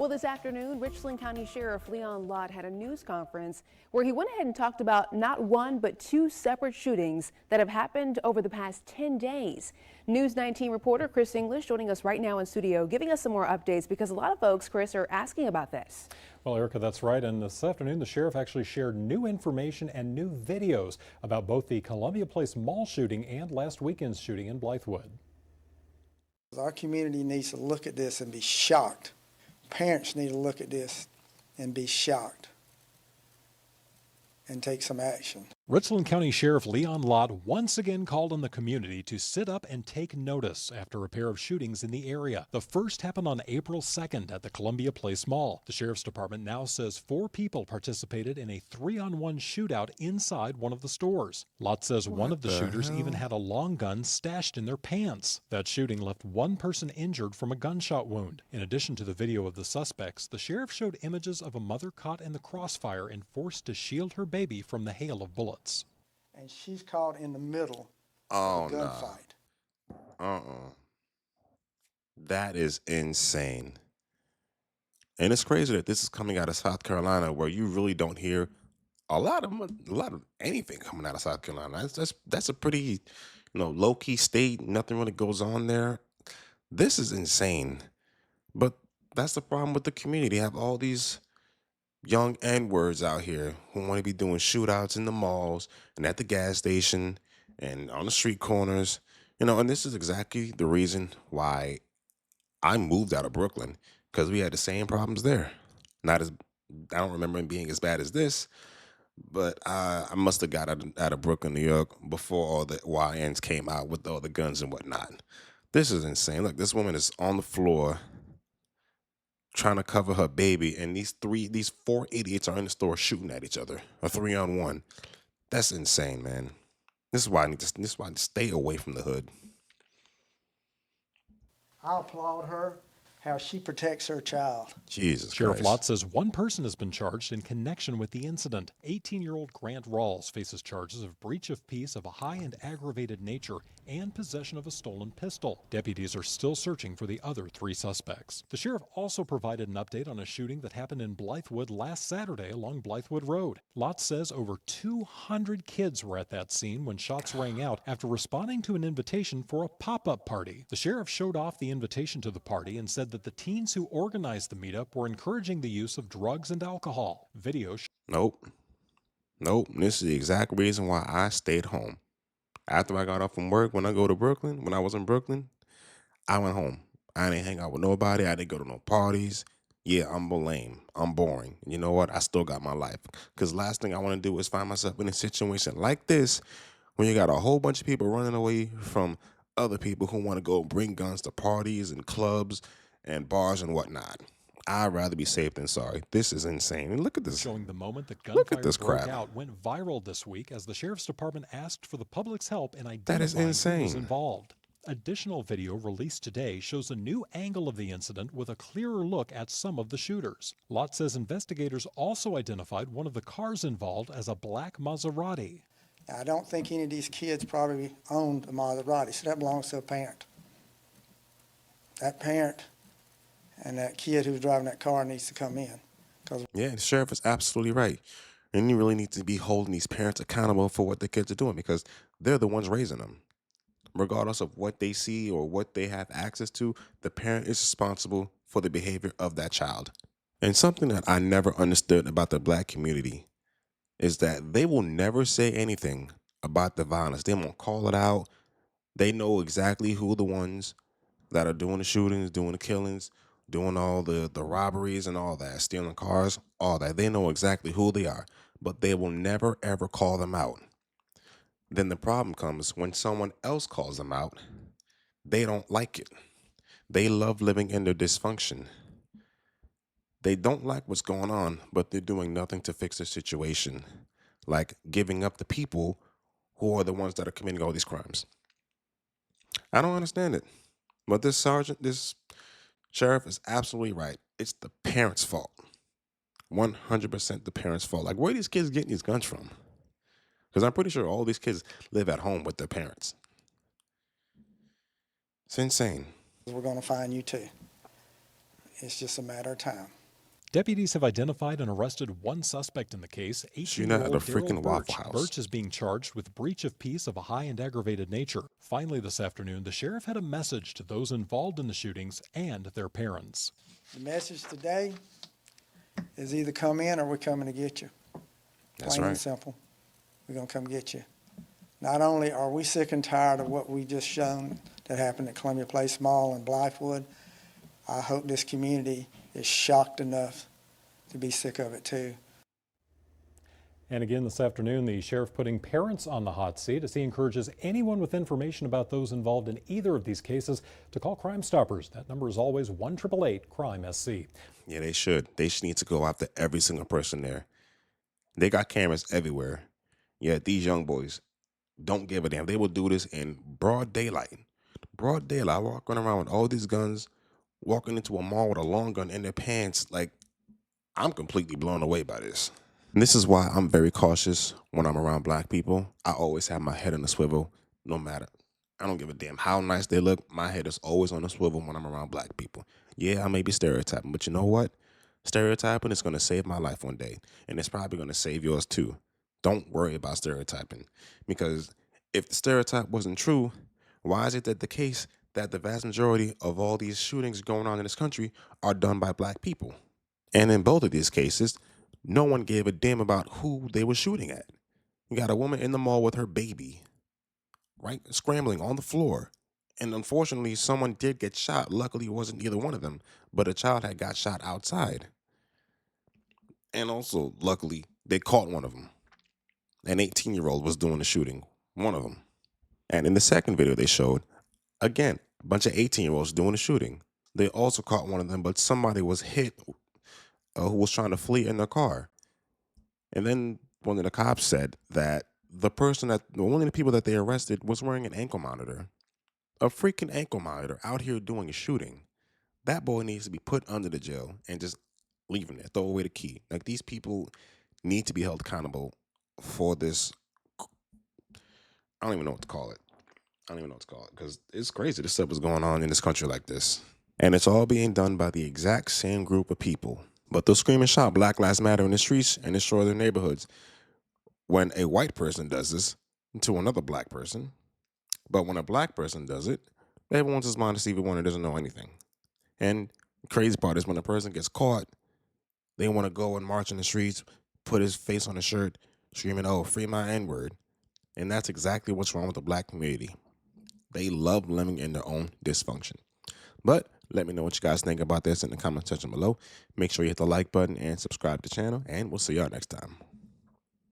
Well, this afternoon, Richland County Sheriff Leon Lott had a news conference where he went ahead and talked about not one but two separate shootings that have happened over the past 10 days. News 19 reporter Chris English joining us right now in studio, giving us some more updates because a lot of folks, Chris, are asking about this. Well, Erica, that's right. And this afternoon, the sheriff actually shared new information and new videos about both the Columbia Place Mall shooting and last weekend's shooting in Blythewood. Our community needs to look at this and be shocked. Parents need to look at this and be shocked and take some action. Richland County Sheriff Leon Lott once again called on the community to sit up and take notice after a pair of shootings in the area. The first happened on April 2nd at the Columbia Place Mall. The Sheriff's Department now says 4 people participated in a 3-on-1 shootout inside one of the stores. Lott says one of the shooters even had a long gun stashed in their pants. That shooting left 1 person injured from a gunshot wound. In addition to the video of the suspects, the sheriff showed images of a mother caught in the crossfire and forced to shield her baby from the hail of bullets. And she's caught in the middle of a gunfight. That is insane. And it's crazy that this is coming out of South Carolina, where you really don't hear a lot of anything coming out of South Carolina. That's a pretty, low key state. Nothing really goes on there. This is insane. But that's the problem with the community. You have all these young N-words out here who want to be doing shootouts in the malls and at the gas station and on the street corners, and this is exactly the reason why I moved out of Brooklyn, because we had the same problems there. I don't remember it being as bad as this, but I must have got out of Brooklyn, New York before all the YNs came out with all the guns and whatnot. This is insane. Look, this woman is on the floor trying to cover her baby, and these 4 idiots are in the store shooting at each other. A 3-on-1. That's insane, man. This is why I need to stay away from the hood. I applaud her, how she protects her child. Jesus Sheriff Christ. Lott says 1 person has been charged in connection with the incident. 18-year-old Grant Rawls faces charges of breach of peace of a high and aggravated nature and possession of a stolen pistol. Deputies are still searching for the other 3 suspects. The sheriff also provided an update on a shooting that happened in Blythewood last Saturday along Blythewood Road. Lott says over 200 kids were at that scene when shots rang out after responding to an invitation for a pop-up party. The sheriff showed off the invitation to the party and said that the teens who organized the meetup were encouraging the use of drugs and alcohol. Video Nope. This is the exact reason why I stayed home. After I got off from work, when I was in Brooklyn, I went home. I didn't hang out with nobody. I didn't go to no parties. Yeah, I'm lame. I'm boring. You know what? I still got my life. Because last thing I want to do is find myself in a situation like this when you got a whole bunch of people running away from other people who want to go bring guns to parties and clubs and bars and whatnot. I'd rather be safe than sorry. This is insane. And look at this. showing the moment that Look at gunfire this broke crap. out went viral this week as the sheriff's department asked for the public's help in That is identifying who was insane. involved. Additional video released today shows a new angle of the incident with a clearer look at some of the shooters. Lott says investigators also identified one of the cars involved as a black Maserati. Now, I don't think any of these kids probably owned a Maserati, so that belongs to a parent. That parent and that kid who's driving that car needs to come in. Yeah, the sheriff is absolutely right. And you really need to be holding these parents accountable for what the kids are doing, because they're the ones raising them. Regardless of what they see or what they have access to, the parent is responsible for the behavior of that child. And something that I never understood about the black community is that they will never say anything about the violence. They won't call it out. They know exactly who the ones that are doing the shootings, doing the killings, doing all the robberies and all that, stealing cars, all that. They know exactly who they are, but they will never, ever call them out. Then the problem comes when someone else calls them out. They don't like it. They love living in their dysfunction. They don't like what's going on, but they're doing nothing to fix the situation, like giving up the people who are the ones that are committing all these crimes. I don't understand it. But this sheriff is absolutely right. It's the parents' fault. 100% the parents' fault. Like, where are these kids getting these guns from? Because I'm pretty sure all these kids live at home with their parents. It's insane. We're going to find you too. It's just a matter of time. Deputies have identified and arrested one suspect in the case, Shootout at 18-year-old a freaking Daryl Waffle Birch. House. Birch is being charged with breach of peace of a high and aggravated nature. Finally, this afternoon, the sheriff had a message to those involved in the shootings and their parents. The message today is either come in or we're coming to get you. That's Plain right. and simple. We're going to come get you. Not only are we sick and tired of what we just shown that happened at Columbia Place Mall and Blythewood, I hope this community is shocked enough to be sick of it too. And again this afternoon, the sheriff putting parents on the hot seat as he encourages anyone with information about those involved in either of these cases to call Crime Stoppers. That number is always 1-888-CRIME-SC. Yeah, they should. They should need to go after every single person there. They got cameras everywhere. Yet these young boys don't give a damn. They will do this in broad daylight. Broad daylight, walking around with all these guns, walking into a mall with a long gun in their pants. Like, I'm completely blown away by this. And this is why I'm very cautious when I'm around black people. I always have my head on a swivel, no matter. I don't give a damn how nice they look. My head is always on a swivel when I'm around black people. Yeah, I may be stereotyping, but you know what? Stereotyping is going to save my life one day, and it's probably going to save yours too. Don't worry about stereotyping, because if the stereotype wasn't true, why is it that the case that the vast majority of all these shootings going on in this country are done by black people? And in both of these cases, no one gave a damn about who they were shooting at. You got a woman in the mall with her baby, right, scrambling on the floor. And unfortunately, someone did get shot. Luckily, it wasn't either one of them, but a child had got shot outside. And also, luckily, they caught one of them. An 18-year-old was doing the shooting, one of them. And in the second video they showed, again, a bunch of 18-year-olds doing the shooting. They also caught one of them, but somebody was hit who was trying to flee in their car. And then one of the cops said that one of the people that they arrested was wearing an ankle monitor. A freaking ankle monitor out here doing a shooting. That boy needs to be put under the jail and just leave him there, throw away the key. Like, these people need to be held accountable for this. I don't even know what to call it. Because it's crazy this stuff is going on in this country like this. And it's all being done by the exact same group of people. But they'll scream and shout Black Lives Matter in the streets and destroy their neighborhoods when a white person does this to another black person. But when a black person does it, everyone's as modest, even one who doesn't know anything. And the crazy part is when a person gets caught, they want to go and march in the streets, put his face on a shirt, screaming, "Oh, free my N-word." And that's exactly what's wrong with the black community. They love living in their own dysfunction. But let me know what you guys think about this in the comment section below. Make sure you hit the like button and subscribe to the channel, and we'll see y'all next time.